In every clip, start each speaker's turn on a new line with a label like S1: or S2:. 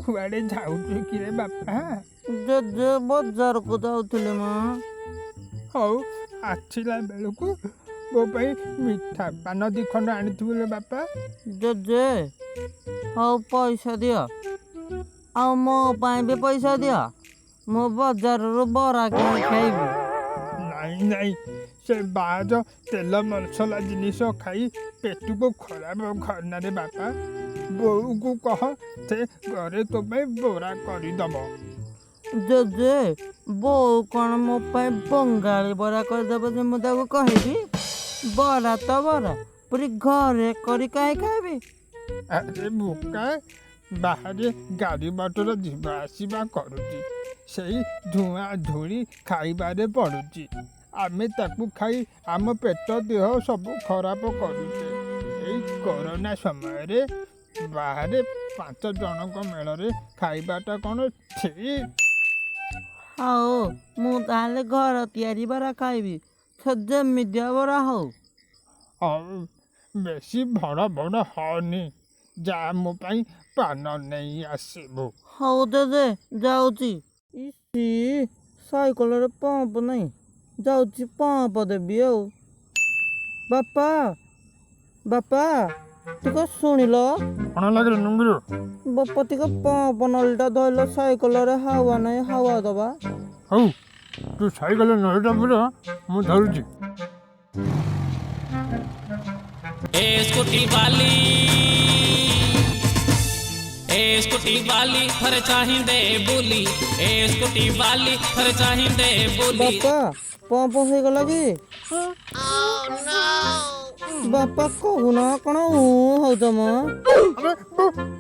S1: କୁଆଡ଼େ ଯାଉଛୁ କିରେ ବାପା?
S2: ଜେଜେ ବଜାରକୁ ଯାଉଥିଲି ମା।
S1: ହଉ ଆସିଲା ବେଳକୁ ମୋ ପାଇଁ ମିଠା ପାନ ଦି ଖଣ୍ଡ ଆଣିଥିବୁ ରେ ବାପା।
S2: ଜେଜେ ହଉ ପଇସା ଦିଅ, ଆଉ ମୋ ପାଇଁ ବି ପଇସା ଦିଅ। ମୁଁ ବଜାରରୁ ବରା କିଣି ଖାଇବି।
S1: ନାଇଁ ନାଇଁ, ସେ ବାହାର ତେଲ ମସଲା ଜିନିଷ ଖାଇ ପେଟକୁ ଖରାପ କରନା ରେ ବାପା। ବୋଉକୁ କହ ସେ ଘରେ ତୋ ପାଇଁ ବରା କରିଦବ।
S2: ଜେଜେ ବୋଉ କ'ଣ ମୋ ପାଇଁ ବଙ୍ଗାଳୀ ବରା କରିଦେବ ଯେ ମୁଁ ତାକୁ କହିବି? ବରା ତ ବରା, ପୁଣି ଘରେ କରି କାହିଁ ଖାଇବି?
S1: ଆରେ ବୋକା, ବାହାରେ ଗାଡ଼ି ମଟର ଯିବା ଆସିବା କରୁଛି, ସେଇ ଧୂଆଁ ଧୂଳି ଖାଇବାରେ ପଡ଼ୁଛି। ଆମେ ତାକୁ ଖାଇ ଆମ ପେଟ ଦେହ ସବୁ ଖରାପ କରୁଛେ। ଏଇ କରୋନା ସମୟରେ ବାହାରେ 5 ଜଣଙ୍କ ମେଳରେ ଖାଇବାଟା କ'ଣ ଠିକ୍?
S2: ହଉ ମୁଁ ତାହେଲେ ଘର ତିଆରି ବରା ଖାଇବି, ସେ ଯେମିତିଆ ବରା ହଉ।
S1: ଆଉ ବେଶୀ ବଡ଼ ବଡ଼ ହନି, ଯା ମୋ ପାଇଁ ପାନ ନେଇ ଆସିବୁ।
S2: ହଉ ଜେଜେ ଯାଉଛି। ଇସି ସାଇକେଲରେ ପମ୍ପ ନାହିଁ, ଯାଉଛି ପମ୍ପ ଦେବି ଆଉ। ବାପା ବାପା ଟିକେ ଶୁଣିଲ।
S1: କ'ଣ ଲାଗିଲା ନୁଙ୍ଗୁରୁ?
S2: ବାପା ଟିକେ ପମ୍ପ ନଳୀଟା ଧରିଲ, ସାଇକେଲରେ ହାୱା ନାହିଁ, ହାୱା ଦବା।
S1: ହଉ ତୁ ସାଇକେଲ ନଳୀଟା ପୁରା, ମୁଁ ଧରୁଛି।
S3: स्कूटी वाली फर चाहिंदे बोली, स्कूटी वाली फर चाहिंदे बोली।
S2: ବାପା ପମ୍ପ ହେଇଗଲା କି? ବାପା କହୁନ କ'ଣ ହଉଛ ମ?
S1: ଆରେ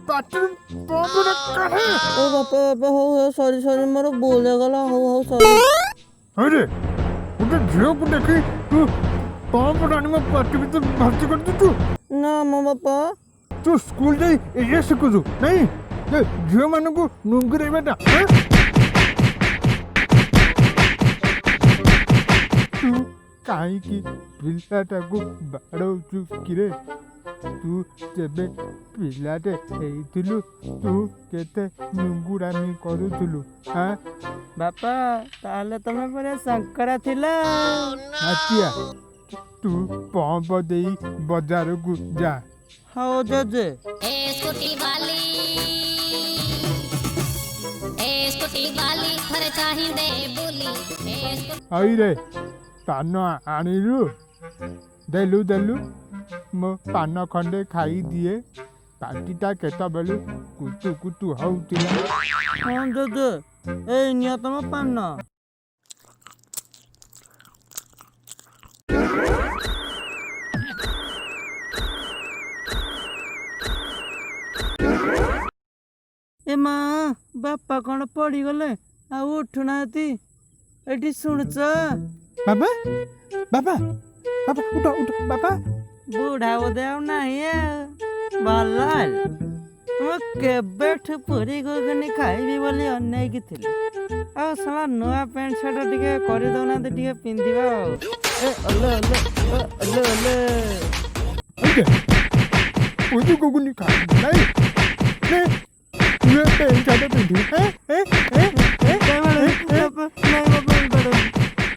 S1: ପାଟିରୁ ପମ୍ପଟା କାଢ଼େ।
S2: ଓ ବାପା ବାପା ହଉ ହଉ ସରି ସରି, ମୋର ଭୁଲ ହେଇଗଲା। ହଉ ହଉ ସରି।
S1: ଆରେ ଗୋଟେ ଝିଅକୁ ଦେଖି ତୁ ପମ୍ପଟା ଆଣି ମୋ ପାଟି ଭିତରେ ଭର୍ତ୍ତି କରିଦେଉଛୁ?
S2: ନା ମୋ ବାପା।
S1: ତୁ ସ୍କୁଲ ଯାଇ ଏଇଆ ଶିଖୁଛୁ ନାଇଁ, ଯେ ଝିଅମାନଙ୍କୁ ନୁଙ୍ଗୁରେଇବାଟା? ତୁ କାହିଁକି ପିଲାଟାକୁ ବାଡ଼ଉଛୁ କିରେ? ତୁ ଯେବେ ପିଲାଟେ ହେଇଥିଲୁ ତୁ କେତେ ନୁଙ୍ଗୁରାମି କରୁଥିଲୁ?
S2: ବାପା ତାହେଲେ ତମେ ପୁରା ଶଙ୍କରା ଥିଲା।
S1: ନାତିଆ, ତୁ ପମ୍ପ ଦେଇ ବଜାରକୁ ଯା।
S2: ହଉ ଜେଜେ।
S3: स्कूटी वाली फर चाहिंदे बोली।
S1: ହଇରେ ପାନ ଆଣିଲୁ? ଦେଲୁ ଦେଲୁ, ମୋ ପାନ ଖଣ୍ଡେ ଖାଇଦିଏ। ପାଟିଟା କେତେବେଳେ କୁତୁ କୁତୁ ହଉଥିଲା।
S2: ହଁ ଜେଜେ, ଏଇ ନିଅ ତମ ପାନ। ଏ ମା, ବାପା କ'ଣ ପଡ଼ିଗଲେ ଆଉ ଉଠୁନାହାନ୍ତି? ଏଠି ଶୁଣୁଛ?
S1: ବାବା ବାବା ବାବା ଉଠ ଉଠ ବାବା।
S2: ବୁଢ଼ା ବୋଧେ ଆଉ ନାହିଁ ଆଉ। ଭଲ ହେଲା, ମୁଁ କେବେଠୁ ପୁରୀ ଘୁଗୁନି ଖାଇବି ବୋଲି ଅନେଇକି ଥିଲି। ଆଉ ଶଳା ନୂଆ ପ୍ୟାଣ୍ଟ ସାର୍ଟ ଟିକେ କରିଦଉନାହାନ୍ତି, ଟିକେ ପିନ୍ଧିବା ଆଉ। ଏ ଅଲେ ଅଲେ ଅଲେ ଅଲେ।
S1: ପୁରୀ ଘୁଗୁନି ଖାଇବି ନାଇଁ,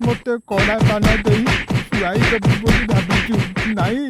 S1: ମତେ କଡ଼ା ପାନ ଦେଇ ଶୁଆଇ ଦେବୁ ବୋଲି ଭାବିଛୁ ନାଇଁ?